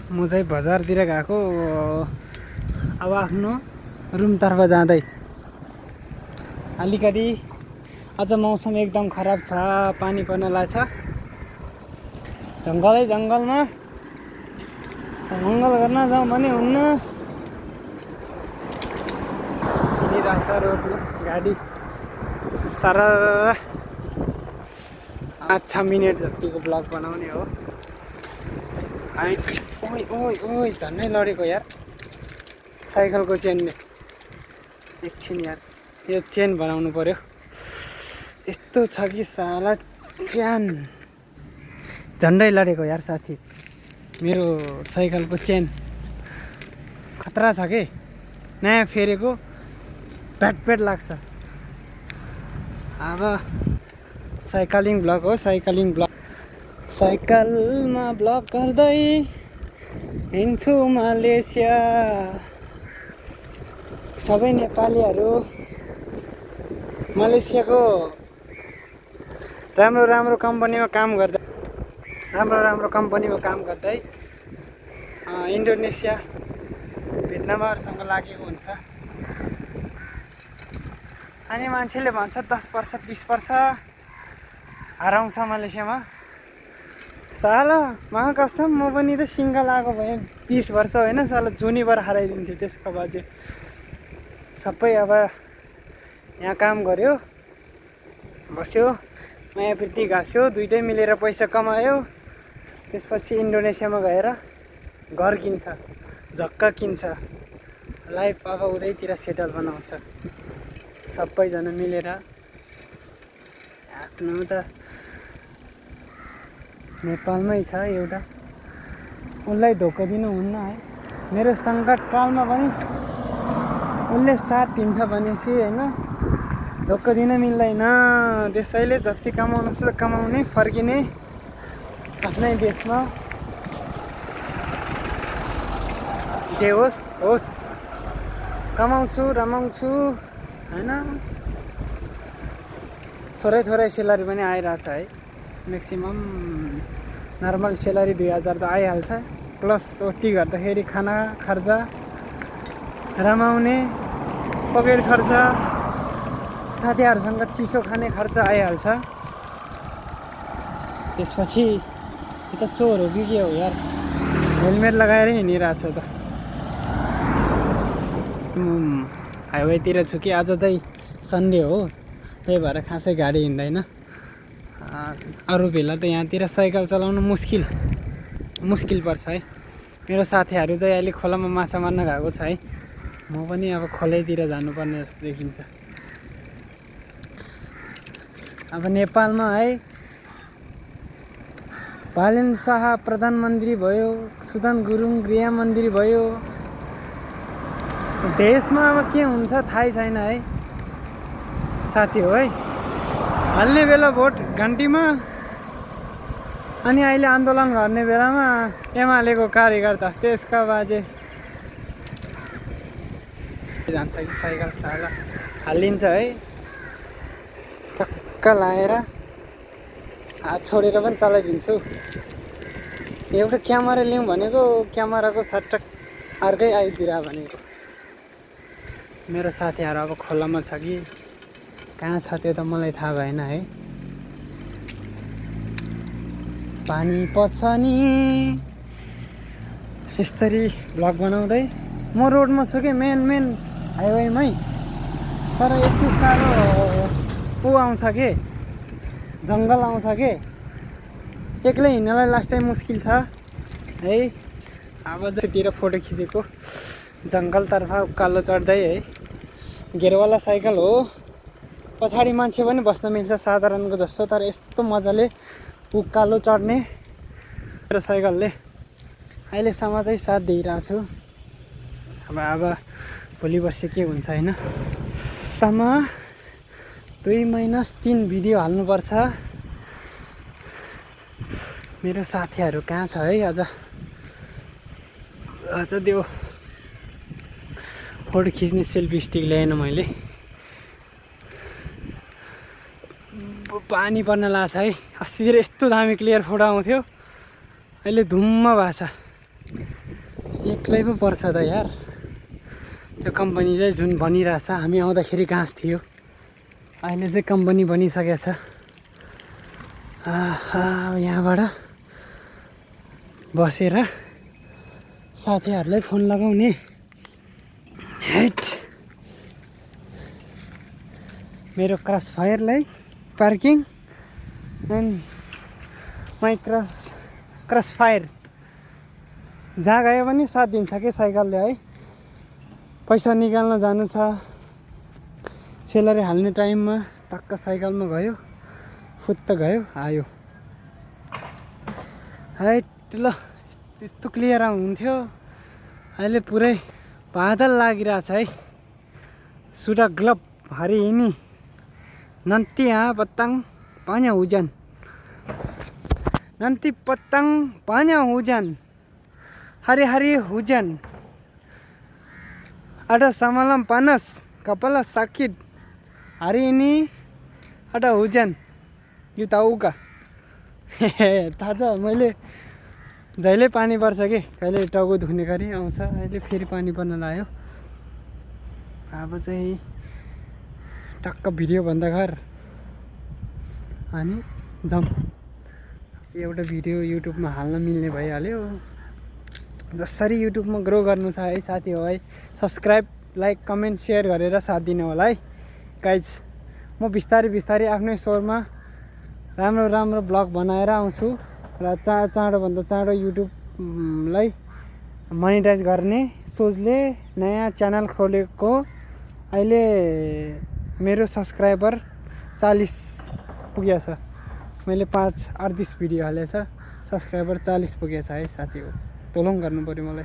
म चाहिँ बजारतिर गएको अब आफ्नो रुमतर्फ जाँदै। अलिकति आज मौसम एकदम खराब छ, पानी पर्न लाग्छ। जङ्गलमा मङ्गल गर्न जाउँ भने हुन्न। हिँडिरहेको छ रोडमा गाडी सर। 5-6 मिनट जतिको ब्लग बनाउने हो। ओइ झन्डै लडेको यार साइकलको चेनले। एकछिन यार, यो चेन बनाउनु पर्यो। यस्तो छ कि साला च्यान झन्डै लडेको यार साथी। मेरो साइकलको चेन खतरा छ के, नयाँ फेरेको प्याट लाग्छ। अब साइकलिङ ब्लग हो, साइकलिङ ब्लग। साइकलमा ब्लग गर्दै हिँड्छु मलेसिया। सबै नेपालीहरू मलेसियाको राम्रो कम्पनीमा काम गर्दै इन्डोनेसिया भियतनामहरूसँग लागेको हुन्छ। अनि मान्छेले भन्छ 10 वर्ष 20 वर्ष हराउँछ मलेसियामा। साला महाकसम म पनि त सिङ्गल आएको भए 20 वर्ष होइन साला जुनीबाट हराइदिन्थ्यो। त्यसको बाजे सबै अब यहाँ काम गर्यो, बस्यो, माया प्रीति घाँस्यो, दुइटै मिलेर पैसा कमायो। त्यसपछि इन्डोनेसियामा गएर घर किन्छ, झक्का किन्छ, लाइफ अब उतैतिर सेटल बनाउँछ। सबैजना मिलेर आफ्नो त नेपालमै छ एउटा, उसलाई धोका दिनु हुन्न है। मेरो सङ्कटकालमा पनि उसले साथ दिन्छ भनेपछि होइन, धोका दिन मिल्दैन। त्यसैले जति कमाउनु छ कमाउने, फर्किने आफ्नै देशमा। जे होस् होस्, कमाउँछु रमाउँछु होइन। थोरै सेलरी पनि आइरहेछ है। म्याक्सिमम नर्मल सेलरी 2000 त आइहाल्छ। प्लस ओटी गर्दाखेरि खाना खर्च, रमाउने, पकेट खर्च, साथीहरूसँग चिसो खाने खर्च आइहाल्छ। त्यसपछि यो त चोर हो कि के हो यार, हेलमेट लगाएर हिँडिरहेछ त। हाइवेतिर छु कि आज चाहिँ सन्डे हो, त्यही भएर खासै गाडी हिँड्दैन। अरू बेला त यहाँतिर साइकल चलाउनु मुस्किल पर्छ है। मेरो साथीहरू चाहिँ अहिले खोलामा माछा मार्न गएको छ है। म पनि अब खोलैतिर जानुपर्ने जस्तो देखिन्छ। अब नेपालमा है बालेन शाह प्रधानमन्त्री भयो, सुदन गुरुङ गृहमन्त्री भयो। देशमा अब के हुन्छ थाहै छैन है साथी हो है। हाल्ने बेला भोट घन्टीमा, अनि अहिले आन्दोलन गर्ने बेलामा एमालेको कार्यकर्ता त्यसका बाजे जान्छ कि साइकल साला हालिन्छ है। टक्क लाएर हात छोडेर पनि चलाइदिन्छु। एउटा क्यामेरा ल्याउँ भनेको क्यामेराको सट्टक अर्कै आइदिएर भनेको। मेरो साथीहरू अब खोलामा छ कि कहाँ छ त्यो त मलाई थाहा भएन है। पानी पर्छ नि यसरी भ्लग बनाउँदै। म रोडमा छु कि मेन हाइवेमै, तर यति साह्रो आउँछ के, जङ्गल आउँछ के, एक्लै हिँड्नलाई लास्ट टाइम मुस्किल छ है। अब चाहिँतिर फोटो खिचेको जङ्गलतर्फ उकालो चढ्दै है। गेरवाला साइकल हो, पछाडि मान्छे पनि बस्न मिल्छ साधारणको जस्तो, तर यस्तो मजाले उकालो चढ्ने मेरो साइकलले अहिलेसम्म चाहिँ साथ दिइरहेको छु। अब भोलि पर्सि के हुन्छ होइन। सम्म 2-3 भिडियो हाल्नुपर्छ। मेरो साथीहरू कहाँ छ है। अझ त्यो फोटो खिच्ने सेल्फी स्टिक ल्याएन मैले। पानी पर्न लाग्छ है। अस्तितिर यस्तो दामी क्लियर फोटो आउँथ्यो, अहिले धुम्म भएको छ। एक्लै पो पर्छ त यार। त्यो कम्पनी चाहिँ जुन बनिरहेछ, हामी आउँदाखेरि घाँस थियो, अहिले चाहिँ कम्पनी बनिसकेको छ। यहाँबाट बसेर साथीहरूलाई फोन लगाउने। हेट मेरो क्रस फायरलाई parking and my crush fire जहाँ गयो भने साथ दिन्छ कि साइकलले है। पैसा निकाल्न जानु छ, सेलरी हाल्ने टाइममा टक्क साइकलमा गयो, फुत्त गयो आयो। हाइट ल यस्तो क्लियर हुन्थ्यो, अहिले पुरै बादल लागिरहेछ है। सुडा glove hari ini nanti ya petang banyak hujan, nanti petang banyak hujan, hari-hari hujan, ada semalam panas kepala sakit, hari ini ada hujan, you tahu kah? थाहा छ, मैले जहिले पानी पर्छ कि कहिले टाउको दुख्ने गरी आउँछ, अहिले फेरि पानी पर्न लाग्यो। अब चाहिँ टक्क भिडियो भन्दा घर अनि जाउँ, एउटा भिडियो युट्युबमा हाल्न मिल्ने भइहाल्यो। जसरी युट्युबमा ग्रो गर्नु छ है साथी हो है, सब्सक्राइब लाइक कमेन्ट सेयर गरेर साथ दिनु होला है गाइज। म बिस्तारै बिस्तारै आफ्नै स्वरमा राम्रो राम्रो ब्लग बनाएर आउँछु र चाँडोभन्दा चाँडो युट्युबलाई मोनेटाइज गर्ने सोचले नयाँ च्यानल खोलेको। अहिले मेरो सब्सक्राइबर 40 पुगेको छ, मैले 5-38 भिडियो हालेको छ, सब्सक्राइबर 40 पुगेको छ है साथी हो। तोलङ गर्नु पऱ्यो मलाई।